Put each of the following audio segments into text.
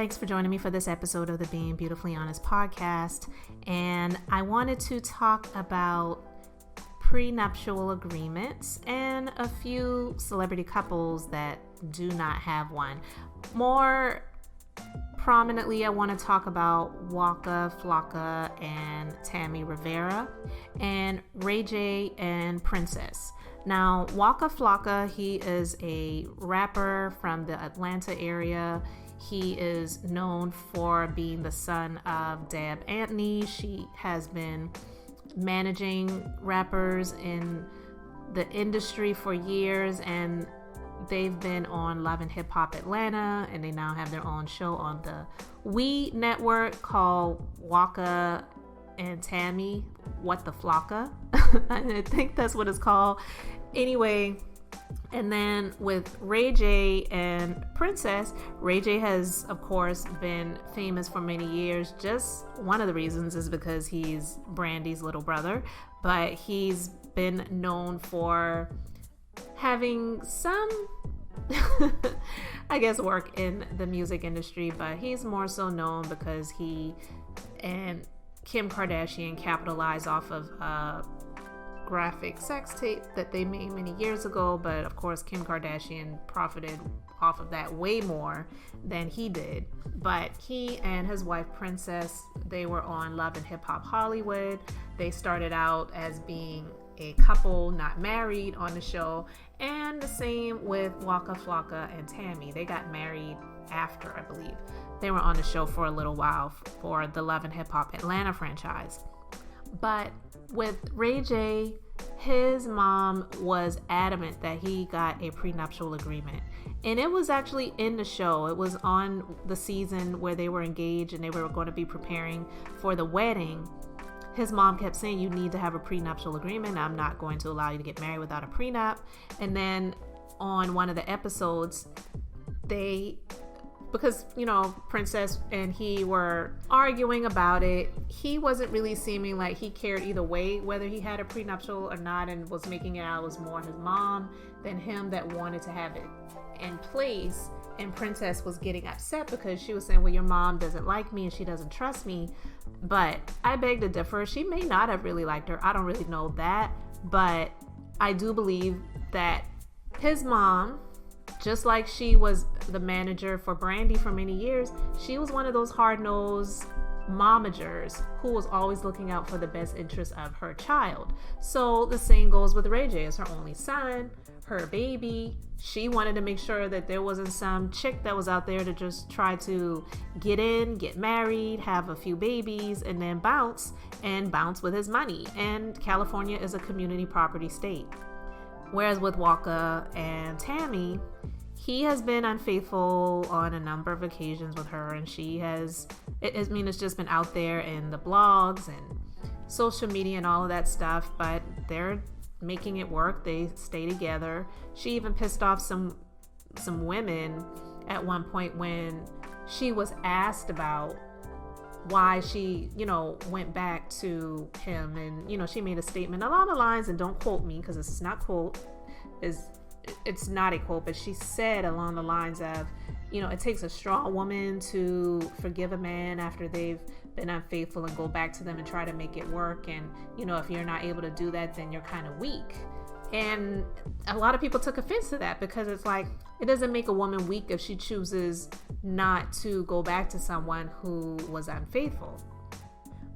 thanks for joining me for this episode of the Being Beautifully Honest podcast. And I wanted to talk about prenuptial agreements and a few celebrity couples that do not have one. More prominently, I want to talk about Waka Flocka and Tammy Rivera and Ray J and Princess. Now, Waka Flocka, he is a rapper from the Atlanta area. He is known for being the son of Deb Antony. She has been managing rappers in the industry for years, and they've been on Love and Hip Hop Atlanta, and they now have their own show on the We Network called Waka and Tammy, What the Flocka. I think that's what it's called. Anyway, and then with Ray J and Princess, Ray J has, of course, been famous for many years. Just one of the reasons is because he's Brandy's little brother, but he's been known for having some, I guess, work in the music industry, but he's more so known because he and Kim Kardashian capitalized off of graphic sex tape that they made many years ago, but of course Kim Kardashian profited off of that way more than he did. But he and his wife Princess, they were on Love and Hip Hop Hollywood. They started out as being a couple, not married, on the show, and the same with Waka Flocka and Tammy. They got married after, I believe. They were on the show for a little while for the Love and Hip Hop Atlanta franchise. But with Ray J, his mom was adamant that he got a prenuptial agreement. And it was actually in the show. It was on the season where they were engaged and they were going to be preparing for the wedding. His mom kept saying, you need to have a prenuptial agreement. I'm not going to allow you to get married without a prenup. And then on one of the episodes, because, you know, Princess and he were arguing about it, he wasn't really seeming like he cared either way, whether he had a prenuptial or not, and was making it out it was more his mom than him that wanted to have it in place. And Princess was getting upset because she was saying, well, your mom doesn't like me and she doesn't trust me. But I beg to differ. She may not have really liked her. I don't really know that. But I do believe that his mom, just like she was the manager for Brandy for many years, she was one of those hard-nosed momagers who was always looking out for the best interest of her child. So the same goes with Ray J. It's her only son, her baby. She wanted to make sure that there wasn't some chick that was out there to just try to get in, get married, have a few babies, and then bounce with his money. And California is a community property state. Whereas with Waka and Tammy, he has been unfaithful on a number of occasions with her, and she has, it's just been out there in the blogs and social media and all of that stuff, but they're making it work. They stay together. She even pissed off some women at one point when she was asked about why she, went back to him, and, she made a statement along the lines, and don't quote me because it's not a quote, but she said along the lines of, it takes a strong woman to forgive a man after they've been unfaithful and go back to them and try to make it work. And, if you're not able to do that, then you're kind of weak. And a lot of people took offense to that because it's like, it doesn't make a woman weak if she chooses not to go back to someone who was unfaithful.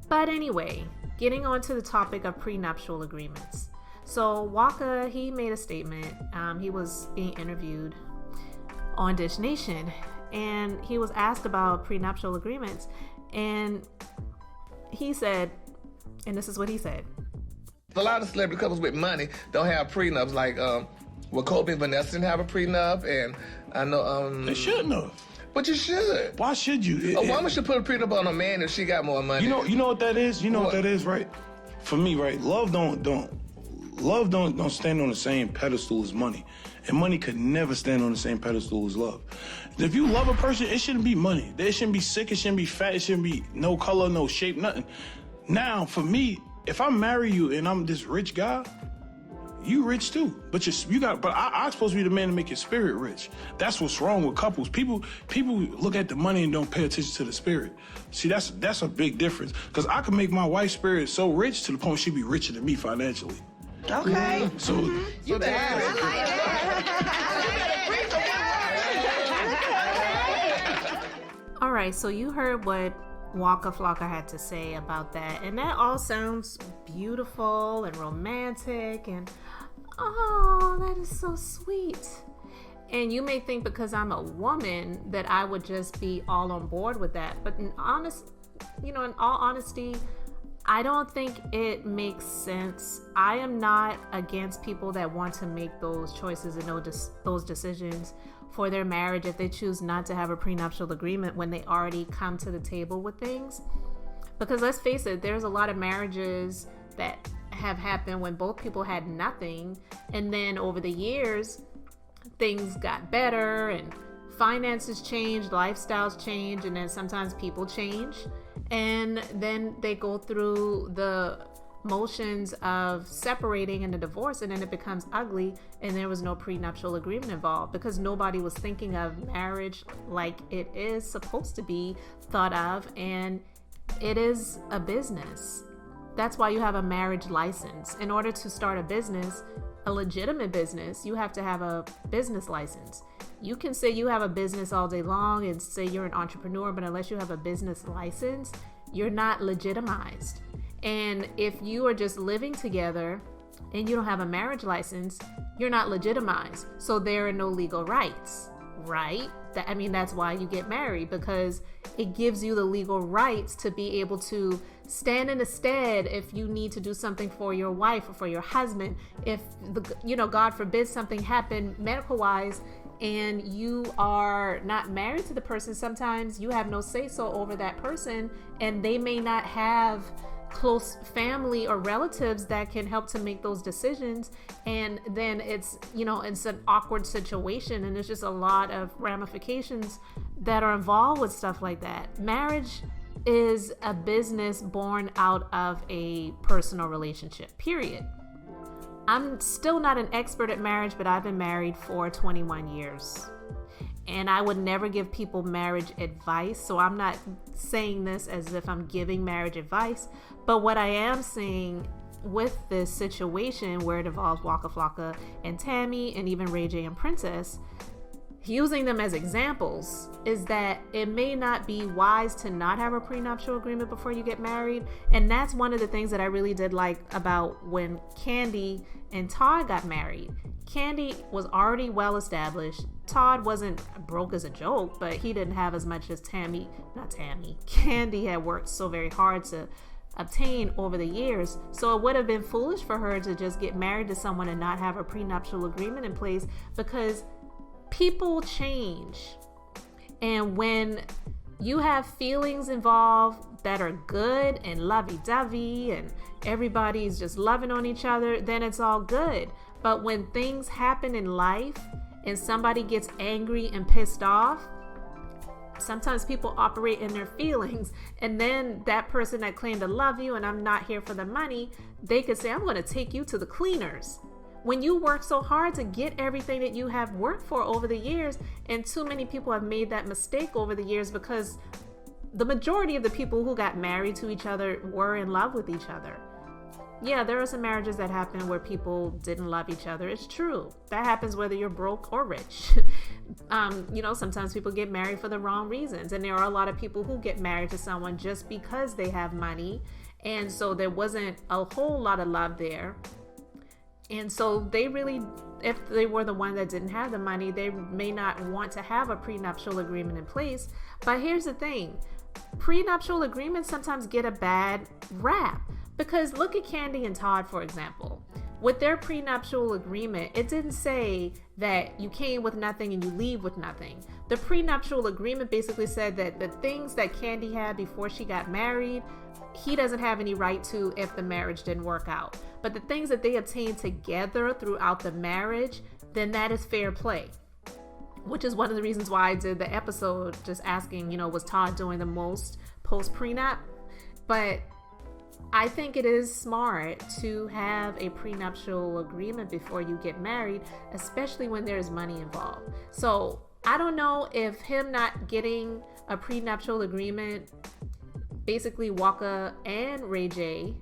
But anyway, getting on to the topic of prenuptial agreements. So Waka, he made a statement. He was being interviewed on Dish Nation, and he was asked about prenuptial agreements, and he said, and this is what he said. A lot of celebrity couples with money don't have prenups. Like, Kobe and Vanessa didn't have a prenup, and I know they shouldn't have. But you should. Why should you? A woman should put a prenup on a man if she got more money. You know what that is. What that is, right? For me, right? Love don't stand on the same pedestal as money, and money could never stand on the same pedestal as love. If you love a person, it shouldn't be money. It shouldn't be sick. It shouldn't be fat. It shouldn't be no color, no shape, nothing. Now, for me, if I marry you and I'm this rich guy, You rich too, but I'm supposed to be the man to make your spirit rich. That's what's wrong with couples. People look at the money and don't pay attention to the spirit. See, that's a big difference. Because I can make my wife's spirit so rich to the point she'd be richer than me financially. Okay. So You better. All right, so you heard what Waka Flocka had to say about that, and that all sounds beautiful and romantic, and oh, that is so sweet. And you may think because I'm a woman that I would just be all on board with that, but in all honesty, I don't think it makes sense. I am not against people that want to make those choices and those decisions for their marriage if they choose not to have a prenuptial agreement when they already come to the table with things. Because let's face it, there's a lot of marriages that have happened when both people had nothing, and then over the years things got better and finances changed, lifestyles change, and then sometimes people change, and then they go through the motions of separating and a divorce, and then it becomes ugly, and there was no prenuptial agreement involved because nobody was thinking of marriage like it is supposed to be thought of, and it is a business. That's why you have a marriage license. In order to start a business, a legitimate business, you have to have a business license. You can say you have a business all day long and say you're an entrepreneur, but unless you have a business license, you're not legitimized. And if you are just living together and you don't have a marriage license, you're not legitimized. So there are no legal rights, right? That's why you get married, because it gives you the legal rights to be able to stand in the stead if you need to do something for your wife or for your husband. If God forbid something happened medical wise and you are not married to the person, sometimes you have no say so over that person, and they may not have close family or relatives that can help to make those decisions, and then it's an awkward situation, and there's just a lot of ramifications that are involved with stuff like that. Marriage is a business born out of a personal relationship, period. I'm still not an expert at marriage, but I've been married for 21 years. And I would never give people marriage advice. So I'm not saying this as if I'm giving marriage advice. But what I am saying with this situation where it involves Waka Flocka and Tammy and even Ray J and Princess, using them as examples, is that it may not be wise to not have a prenuptial agreement before you get married. And that's one of the things that I really did like about when Candy and Todd got married. Candy was already well established. Todd wasn't broke as a joke, but he didn't have as much as Candy had worked so very hard to obtain over the years. So it would have been foolish for her to just get married to someone and not have a prenuptial agreement in place, because people change. And when you have feelings involved that are good and lovey-dovey and everybody's just loving on each other, then it's all good. But when things happen in life and somebody gets angry and pissed off, sometimes people operate in their feelings, and then that person that claimed to love you and I'm not here for the money, they could say, I'm going to take you to the cleaners. When you work so hard to get everything that you have worked for over the years, and too many people have made that mistake over the years, because the majority of the people who got married to each other were in love with each other. Yeah, there are some marriages that happen where people didn't love each other. It's true. That happens whether you're broke or rich. Sometimes people get married for the wrong reasons. And there are a lot of people who get married to someone just because they have money. And so there wasn't a whole lot of love there. And so they really, if they were the one that didn't have the money, they may not want to have a prenuptial agreement in place. But here's the thing. Prenuptial agreements sometimes get a bad rap. Because look at Candy and Todd, for example. With their prenuptial agreement, it didn't say that you came with nothing and you leave with nothing. The prenuptial agreement basically said that the things that Candy had before she got married, he doesn't have any right to if the marriage didn't work out. But the things that they obtained together throughout the marriage, then that is fair play. Which is one of the reasons why I did the episode just asking, was Todd doing the most post-prenup? But I think it is smart to have a prenuptial agreement before you get married, especially when there's money involved. So I don't know if him not getting a prenuptial agreement, basically Waka and Ray J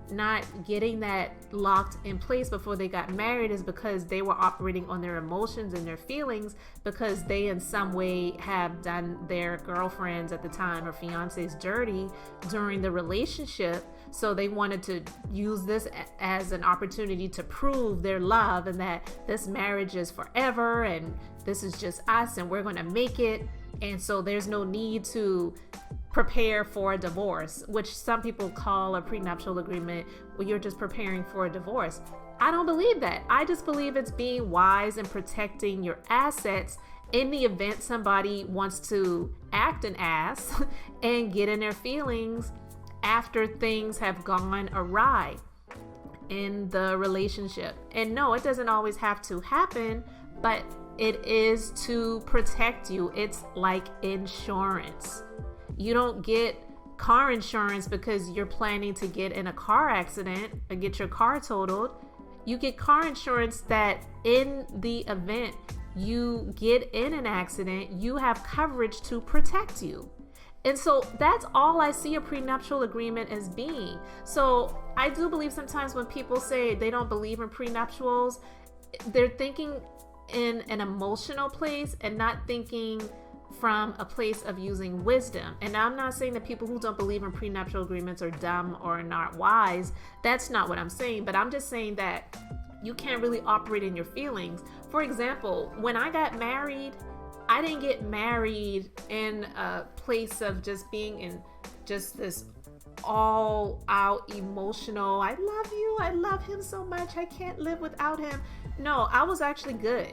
not getting that locked in place before they got married is because they were operating on their emotions and their feelings, because they in some way have done their girlfriends at the time or fiancés dirty during the relationship. So they wanted to use this as an opportunity to prove their love and that this marriage is forever and this is just us and we're going to make it. And so there's no need to prepare for a divorce, which some people call a prenuptial agreement where you're just preparing for a divorce. I don't believe that. I just believe it's being wise and protecting your assets in the event somebody wants to act an ass and get in their feelings after things have gone awry in the relationship. And no, it doesn't always have to happen, but it is to protect you. It's like insurance. You don't get car insurance because you're planning to get in a car accident or get your car totaled. You get car insurance that in the event you get in an accident, you have coverage to protect you. And so that's all I see a prenuptial agreement as being. So I do believe sometimes when people say they don't believe in prenuptials, they're thinking in an emotional place and not thinking from a place of using wisdom. And I'm not saying that people who don't believe in prenuptial agreements are dumb or not wise. That's not what I'm saying. But I'm just saying that you can't really operate in your feelings. For example, when I got married, I didn't get married in a place of just being in just this all out emotional, I love you, I love him so much, I can't live without him. No, I was actually good.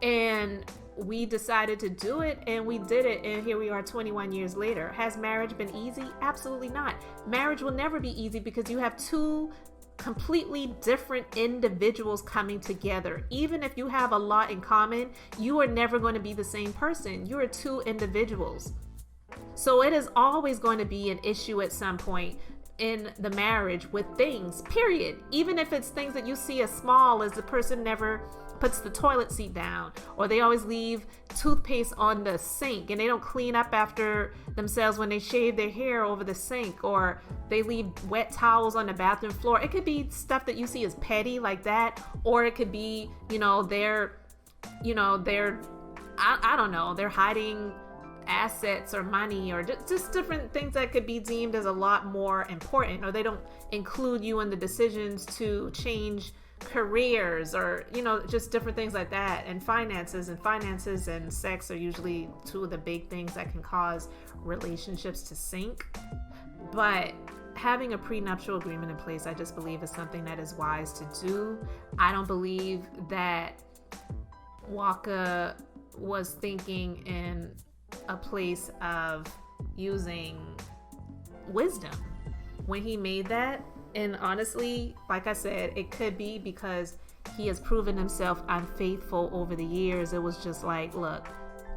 And we decided to do it and we did it, and here we are 21 years later. Has marriage been easy? Absolutely not. Marriage will never be easy because you have two completely different individuals coming together. Even if you have a lot in common, you are never going to be the same person. You are two individuals. So it is always going to be an issue at some point in the marriage with things, period. Even if it's things that you see as small as the person never puts the toilet seat down, or they always leave toothpaste on the sink and they don't clean up after themselves when they shave their hair over the sink, or they leave wet towels on the bathroom floor. It could be stuff that you see as petty like that, or it could be, they're I don't know, they're hiding assets or money, or just different things that could be deemed as a lot more important, or they don't include you in the decisions to change careers, or just different things like that. And finances and sex are usually two of the big things that can cause relationships to sink. But having a prenuptial agreement in place, I just believe is something that is wise to do. I don't believe that Waka was thinking in a place of using wisdom when he made that. And honestly, like I said, it could be because he has proven himself unfaithful over the years. It was just like, look,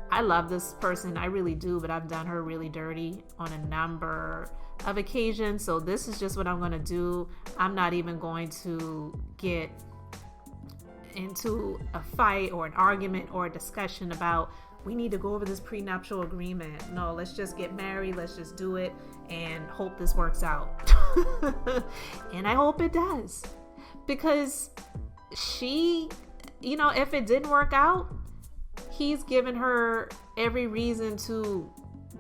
I love this person, I really do, but I've done her really dirty on a number of occasions. So this is just what I'm going to do. I'm not even going to get into a fight or an argument or a discussion about we need to go over this prenuptial agreement. No, let's just get married. Let's just do it and hope this works out. And I hope it does, because she, if it didn't work out, he's given her every reason to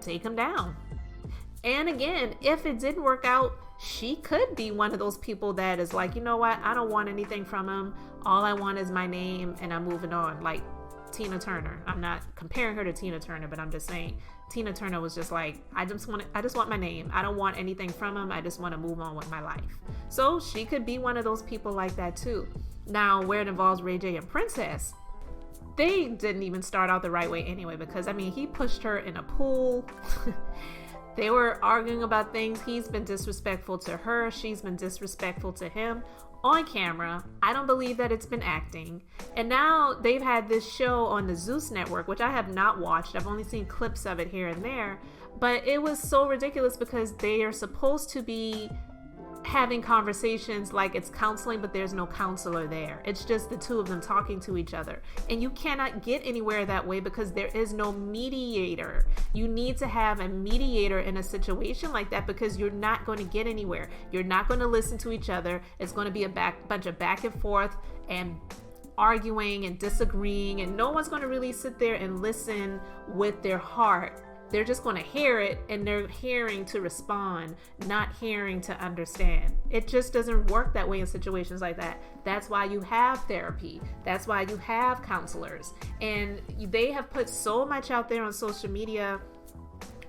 take him down. And again, if it didn't work out, she could be one of those people that is like, you know what? I don't want anything from him. All I want is my name and I'm moving on. Like Tina Turner. I'm not comparing her to Tina Turner, but I'm just saying Tina Turner was just like, I just want my name. I don't want anything from him. I just want to move on with my life. So she could be one of those people like that too. Now, where it involves Ray J and Princess, they didn't even start out the right way anyway, because he pushed her in a pool. They were arguing about things. He's been disrespectful to her. She's been disrespectful to him on camera. I don't believe that it's been acting. And now they've had this show on the Zeus network, which I have not watched. I've only seen clips of it here and there. But it was so ridiculous because they are supposed to be having conversations like it's counseling, but there's no counselor there. It's just the two of them talking to each other. And you cannot get anywhere that way because there is no mediator. You need to have a mediator in a situation like that because you're not going to get anywhere. You're not going to listen to each other. It's going to be a bunch of back and forth and arguing and disagreeing, and no one's going to really sit there and listen with their heart. They're just going to hear it, and they're hearing to respond, not hearing to understand. It just doesn't work that way in situations like that. That's why you have therapy. That's why you have counselors. And they have put so much out there on social media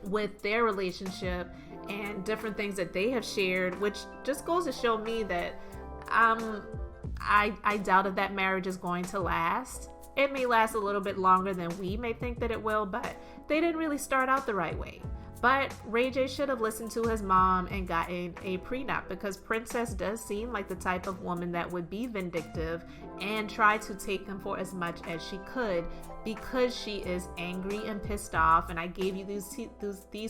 with their relationship and different things that they have shared, which just goes to show me that I doubt if that marriage is going to last. It may last a little bit longer than we may think that it will, but they didn't really start out the right way. But Ray J should have listened to his mom and gotten a prenup, because Princess does seem like the type of woman that would be vindictive and try to take him for as much as she could, because she is angry and pissed off. And I gave you these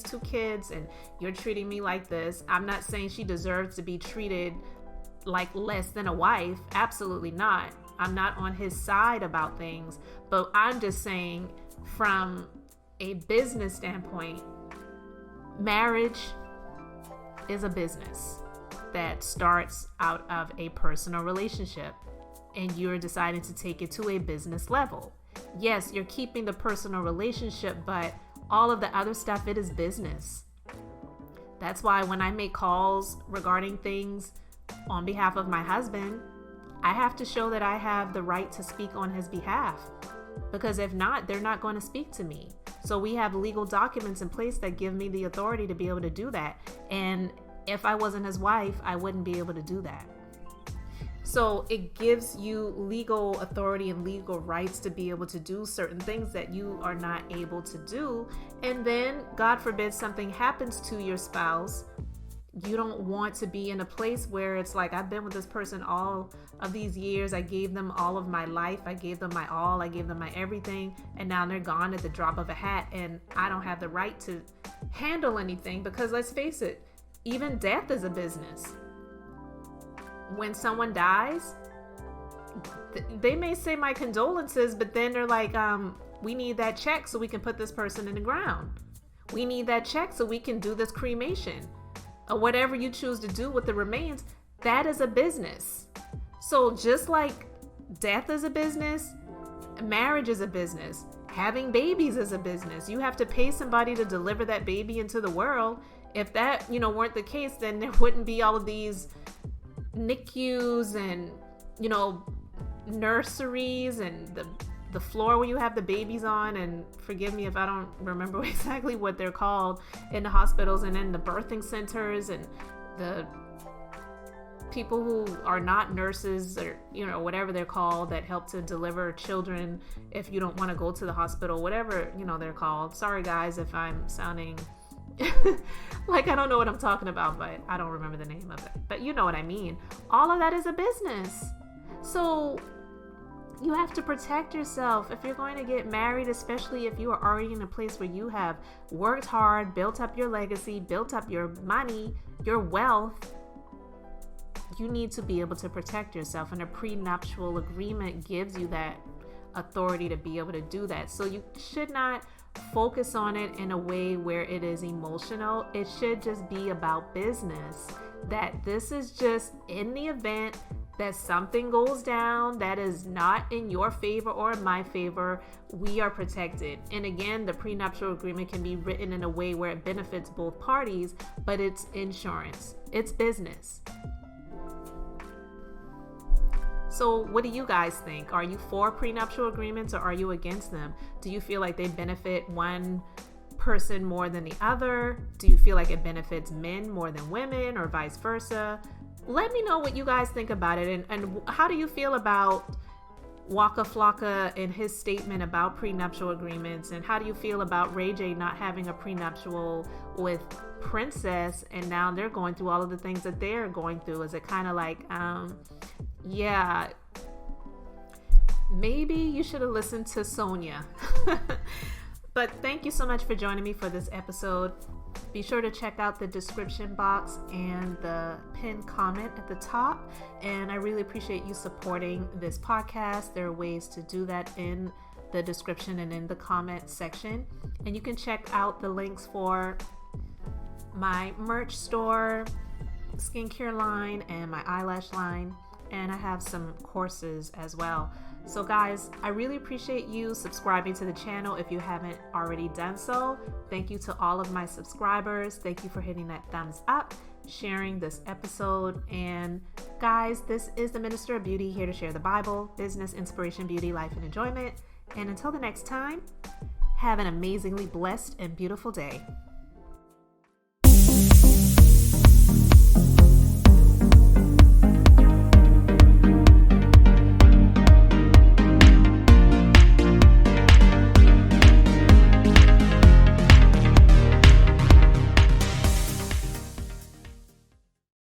two kids and you're treating me like this. I'm not saying she deserves to be treated like less than a wife. Absolutely not. I'm not on his side about things, but I'm just saying from a business standpoint, marriage is a business that starts out of a personal relationship, and you're deciding to take it to a business level. Yes, you're keeping the personal relationship, but all of the other stuff, it is business. That's why when I make calls regarding things on behalf of my husband, I have to show that I have the right to speak on his behalf, because if not, they're not going to speak to me. So we have legal documents in place that give me the authority to be able to do that. And if I wasn't his wife, I wouldn't be able to do that. So it gives you legal authority and legal rights to be able to do certain things that you are not able to do. And then, God forbid, something happens to your spouse. You don't want to be in a place where it's like, I've been with this person all of these years. I gave them all of my life. I gave them my all. I gave them my everything. And now they're gone at the drop of a hat. And I don't have the right to handle anything, because let's face it, even death is a business. When someone dies, they may say my condolences, but then they're like, we need that check so we can put this person in the ground. We need that check so we can do this cremation. Or whatever you choose to do with the remains, that is a business. So just like death is a business, marriage is a business, having babies is a business. You have to pay somebody to deliver that baby into the world. If that, weren't the case, then there wouldn't be all of these NICUs and, nurseries and the floor where you have the babies on, and forgive me if I don't remember exactly what they're called, in the hospitals, and in the birthing centers, and the people who are not nurses, or whatever they're called, that help to deliver children if you don't want to go to the hospital, whatever they're called. Sorry guys if I'm sounding like I don't know what I'm talking about, but I don't remember the name of it, but you know what I mean. All of that is a business. So you have to protect yourself if you're going to get married, especially if you are already in a place where you have worked hard, built up your legacy, built up your money, your wealth. You need to be able to protect yourself, and a prenuptial agreement gives you that authority to be able to do that. So you should not focus on it in a way where it is emotional. It should just be about business, that this is just in the event that something goes down that is not in your favor or in my favor, we are protected. And again, the prenuptial agreement can be written in a way where it benefits both parties, but it's insurance. It's business. So what do you guys think? Are you for prenuptial agreements, or are you against them? Do you feel like they benefit one person more than the other? Do you feel like it benefits men more than women, or vice versa? Let me know what you guys think about it, and how do you feel about Waka Flocka and his statement about prenuptial agreements, and how do you feel about Ray J not having a prenuptial with Princess, and now they're going through all of the things that they're going through? Is it kind of like, yeah, maybe you should have listened to Sonia. But thank you so much for joining me for this episode. Be sure to check out the description box and the pinned comment at the top. And I really appreciate you supporting this podcast. There are ways to do that in the description and in the comment section. And you can check out the links for my merch store, skincare line, and my eyelash line. And I have some courses as well. So guys, I really appreciate you subscribing to the channel if you haven't already done so. Thank you to all of my subscribers. Thank you for hitting that thumbs up, sharing this episode. And guys, this is the Minister of Beauty, here to share the Bible, business, inspiration, beauty, life, and enjoyment. And until the next time, have an amazingly blessed and beautiful day.